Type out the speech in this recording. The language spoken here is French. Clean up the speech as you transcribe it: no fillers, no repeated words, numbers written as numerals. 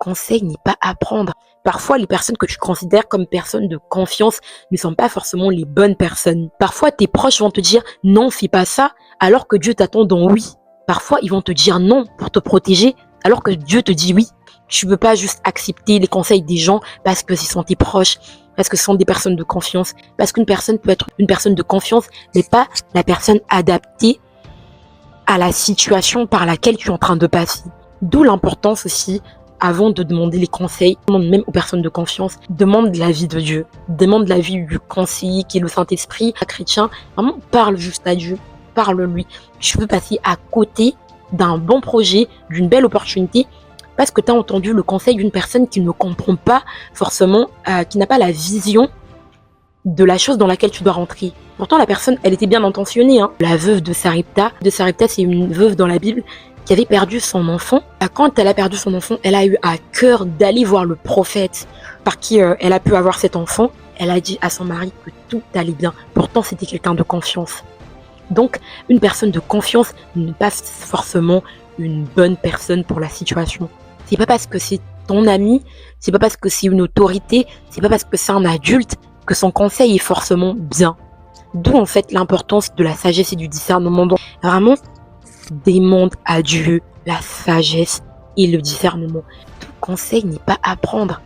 conseil n'est pas à prendre. Parfois, les personnes que tu considères comme personnes de confiance ne sont pas forcément les bonnes personnes. Parfois, tes proches vont te dire non, fais pas ça, alors que Dieu t'attend dans oui. Parfois, ils vont te dire non pour te protéger, alors que Dieu te dit oui. Tu ne peux pas juste accepter les conseils des gens parce que ce sont tes proches, parce que ce sont des personnes de confiance, parce qu'une personne peut être une personne de confiance, mais pas la personne adaptée à la situation par laquelle tu es en train de passer. D'où l'importance aussi, avant de demander les conseils, demande même aux personnes de confiance, demande l'avis de Dieu, demande l'avis du conseiller qui est le Saint-Esprit, un chrétien, vraiment parle juste à Dieu, parle-lui. Tu veux passer à côté d'un bon projet, d'une belle opportunité, parce que tu as entendu le conseil d'une personne qui ne comprend pas forcément, qui n'a pas la vision de la chose dans laquelle tu dois rentrer. Pourtant, la personne, elle était bien intentionnée. La veuve de Sarepta. C'est une veuve dans la Bible qui avait perdu son enfant. Quand elle a perdu son enfant, elle a eu à cœur d'aller voir le prophète par qui elle a pu avoir cet enfant. Elle a dit à son mari que tout allait bien. Pourtant, c'était quelqu'un de confiance. Donc, une personne de confiance n'est pas forcément une bonne personne pour la situation. C'est pas parce que c'est ton ami, c'est pas parce que c'est une autorité, c'est pas parce que c'est un adulte que son conseil est forcément bien. D'où en fait l'importance de la sagesse et du discernement. Donc, vraiment, demande à Dieu la sagesse et le discernement. Tout conseil n'est pas à prendre.